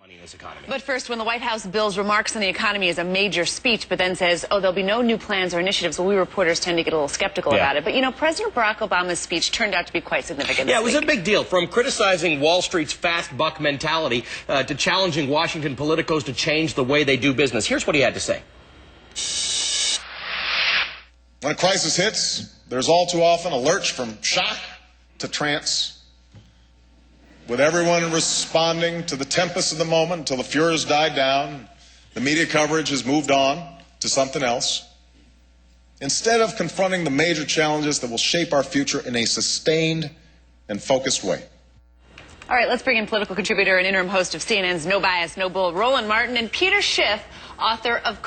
in this economy. But first, when the White House bills remarks on the economy as a major speech, but then says, oh, there'll be no new plans or initiatives, well, we reporters tend to get a little skeptical about it. But, you know, President Barack Obama's speech turned out to be quite significant. Yeah, it was a big deal. From criticizing Wall Street's fast buck mentality to challenging Washington politicos to change the way they do business. Here's what he had to say. When a crisis hits, there's all too often a lurch from shock to trance, with everyone responding to the tempest of the moment until the furors died down, the media coverage has moved on to something else. Instead of confronting the major challenges that will shape our future in a sustained and focused way. All right, let's bring in political contributor and interim host of CNN's No Bias, No Bull, Roland Martin, and Peter Schiff, author of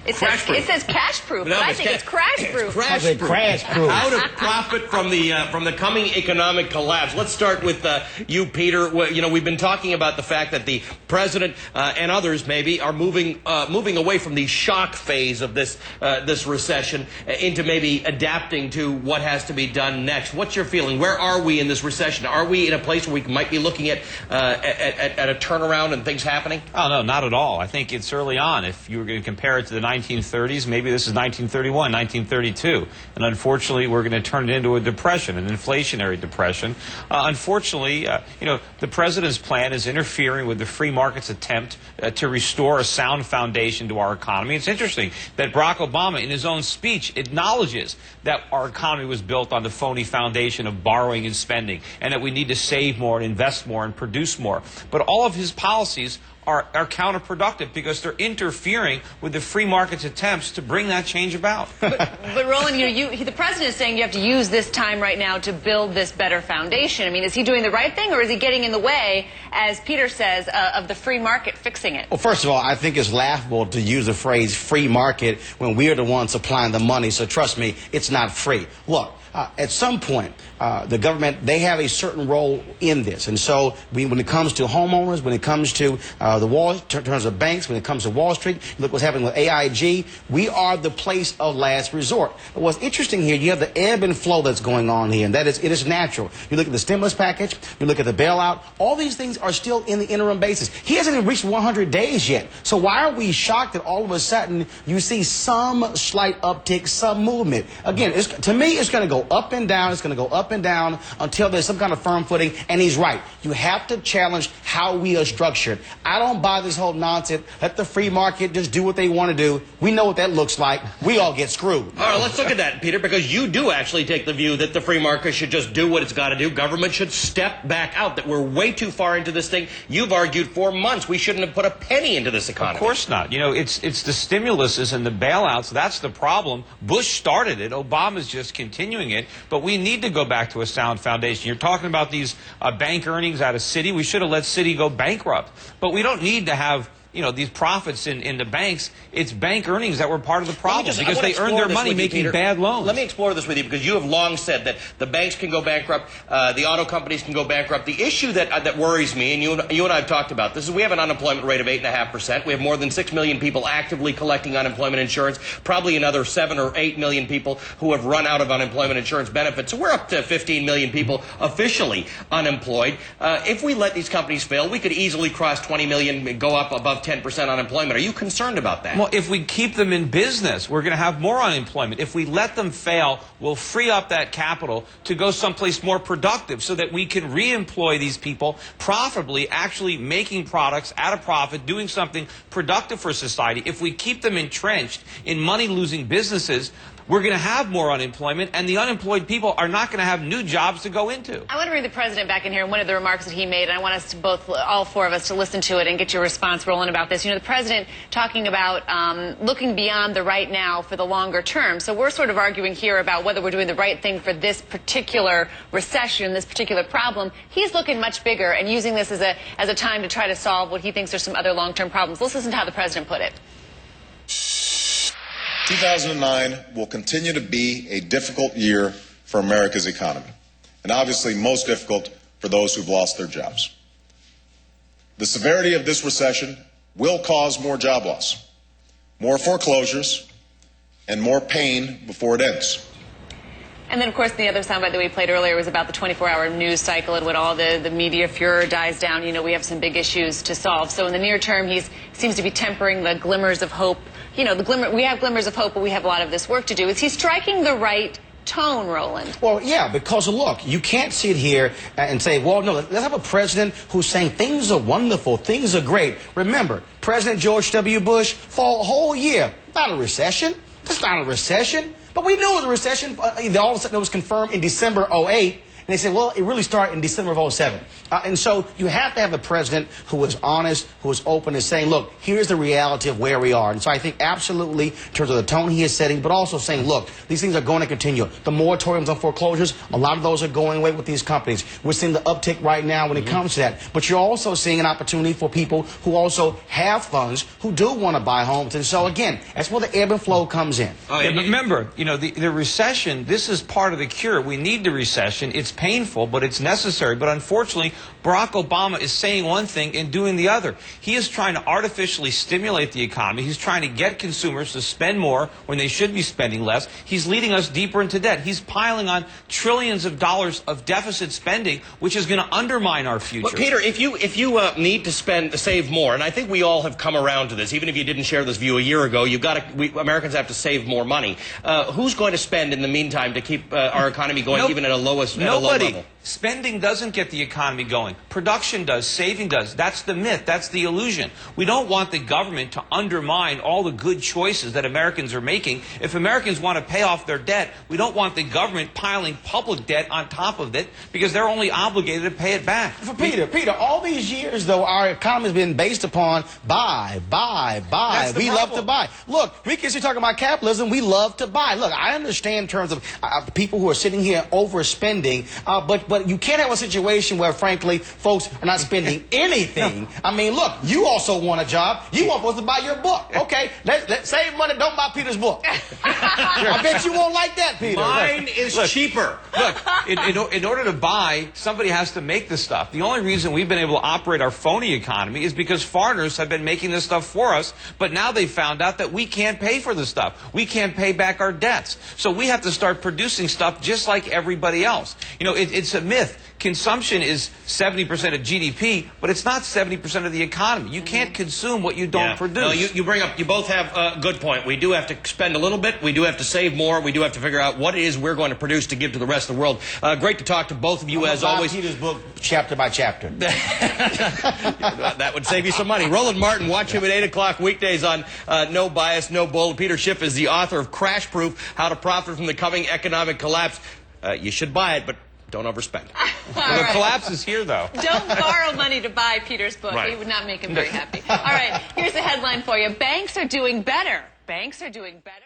It says cash proof, but I think it's crash proof. It's crash proof. How to profit from the coming economic collapse. Let's start with you, Peter. You know, we've been talking about the fact that the president and others maybe are moving away from the shock phase of this recession into maybe adapting to what has to be done next. What's your feeling? Where are we in this recession? Are we in a place where we might be looking at a turnaround and things happening? Oh, no, not at all. I think it's early on. If you were going to compare it to the 1930s, maybe this is 1931, 1932. And unfortunately, we're going to turn it into a depression, an inflationary depression. Unfortunately, you know, the president's plan is interfering with the free market's attempt to restore a sound foundation to our economy. It's interesting that Barack Obama, in his own speech, acknowledges that our economy was built on the phony foundation of borrowing and spending, and that we need to save more and invest more and produce more. But all of his policies are counterproductive because they're interfering with the free market's attempts to bring that change about. But Roland, the president is saying you have to use this time right now to build this better foundation. I mean, is he doing the right thing, or is he getting in the way, as Peter says, of the free market fixing it? Well, first of all, I think it's laughable to use the phrase free market when we're the ones supplying the money. So trust me, it's not free. Look, at some point, the government, they have a certain role in this. And so when it comes to homeowners, when it comes to in terms of banks, when it comes to Wall Street, look what's happening with AIG, we are the place of last resort. But what's interesting here, you have the ebb and flow that's going on here, and that is, it is natural. You look at the stimulus package, you look at the bailout, all these things are still in the interim basis. He hasn't even reached 100 days yet. So why are we shocked that all of a sudden you see some slight uptick, some movement? Again, to me, it's going to go up and down, it's going to go up and down until there's some kind of firm footing, and he's right. You have to challenge how we are structured. I don't buy this whole nonsense. Let the free market just do what they want to do. We know what that looks like. We all get screwed. All right, let's look at that, Peter, because you do actually take the view that the free market should just do what it's got to do. Government should step back out, that we're way too far into this thing. You've argued for months we shouldn't have put a penny into this economy. Of course not. You know, it's the stimuluses and the bailouts. That's the problem. Bush started it. Obama's just continuing it. But we need to go back to a sound foundation. You're talking about these bank earnings out of Citi. We should have let Citi go bankrupt. But we don't need to have, you know, these profits in the banks. It's bank earnings that were part of the problem because they earned their money making bad loans. Let me explore this with you, because you have long said that the banks can go bankrupt, the auto companies can go bankrupt. The issue that worries me, and you and I have talked about this, is we have an unemployment rate of 8.5%. We have more than 6 million people actively collecting unemployment insurance, probably another 7 or 8 million people who have run out of unemployment insurance benefits. So we're up to 15 million people officially unemployed. If we let these companies fail, we could easily cross 20 million and go up above 10% unemployment. Are you concerned about that? Well, if we keep them in business, we're going to have more unemployment. If we let them fail, we'll free up that capital to go someplace more productive so that we can re-employ these people profitably, actually making products at a profit, doing something productive for society. If we keep them entrenched in money-losing businesses, we're going to have more unemployment, and the unemployed people are not going to have new jobs to go into. I want to bring the president back in here, and one of the remarks that he made, and I want us to all four of us, to listen to it and get your response, Roland, about this. You know, the president talking about looking beyond the right now for the longer term. So we're sort of arguing here about whether we're doing the right thing for this particular recession, this particular problem. He's looking much bigger and using this as a time to try to solve what he thinks are some other long-term problems. Let's listen to how the president put it. 2009 will continue to be a difficult year for America's economy, and obviously most difficult for those who've lost their jobs. The severity of this recession will cause more job loss, more foreclosures, and more pain before it ends. And then, of course, the other soundbite that we played earlier was about the 24-hour news cycle and when all the media furor dies down, we have some big issues to solve. So in the near term, he seems to be tempering the glimmers of hope. We have glimmers of hope, but we have a lot of this work to do. Is he striking the right tone, Roland? Well, yeah, because look, you can't sit here and say, well, no, let's have a president who's saying things are wonderful, things are great. Remember, President George W. Bush, for a whole year, not a recession. That's not a recession. But we knew it was a recession. All of a sudden it was confirmed in December '08. And they said, well, it really started in December of '07. And so you have to have a president who is honest, who is open, and saying, look, here's the reality of where we are. And so I think absolutely, in terms of the tone he is setting, but also saying, look, these things are going to continue. The moratoriums on foreclosures, a lot of those are going away with these companies. We're seeing the uptick right now when it comes to that. But you're also seeing an opportunity for people who also have funds, who do want to buy homes. And so, again, that's where the ebb and flow comes in. Yeah, but remember, the recession, this is part of the cure. We need the recession. It's painful, but it's necessary. But unfortunately, Barack Obama is saying one thing and doing the other. He is trying to artificially stimulate the economy. He's trying to get consumers to spend more when they should be spending less. He's leading us deeper into debt. He's piling on trillions of dollars of deficit spending, which is going to undermine our future. But Peter, if you need to save more, and I think we all have come around to this, even if you didn't share this view a year ago, Americans have to save more money. Who's going to spend in the meantime to keep our economy going, even at a low level? Spending doesn't get the economy going. Production does. Saving does. That's the myth. That's the illusion. We don't want the government to undermine all the good choices that Americans are making. If Americans want to pay off their debt, we don't want the government piling public debt on top of it because they're only obligated to pay it back. For Peter, all these years, though, our economy has been based upon buy. We love to buy. Look, we can see talking about capitalism. We love to buy. Look, I understand in terms of people who are sitting here overspending, but you can't have a situation where, frankly, folks are not spending anything. I mean, look, you also want a job. You want us to buy your book. Okay, let's save money. Don't buy Peter's book. I bet you won't like that, Peter. Mine is cheaper. Look, in order to buy, somebody has to make the stuff. The only reason we've been able to operate our phony economy is because foreigners have been making this stuff for us, but now they found out that we can't pay for the stuff. We can't pay back our debts. So we have to start producing stuff just like everybody else. It's a myth. Consumption is 70% of GDP, but it's not 70% of the economy. You can't consume what you don't produce. No, you both have a good point. We do have to spend a little bit. We do have to save more. We do have to figure out what it is we're going to produce to give to the rest of the world. Great to talk to both of you, as always. Peter's book, chapter by chapter. That would save you some money. Roland Martin, watch him at 8 o'clock weekdays on No Bias, No Bull. Peter Schiff is the author of Crash Proof, How to Profit from the Coming Economic Collapse. You should buy it, but don't overspend. The collapse is here, though. Don't borrow money to buy Peter's book. Right. It would not make him very happy. All right, here's a headline for you. Banks are doing better. Banks are doing better.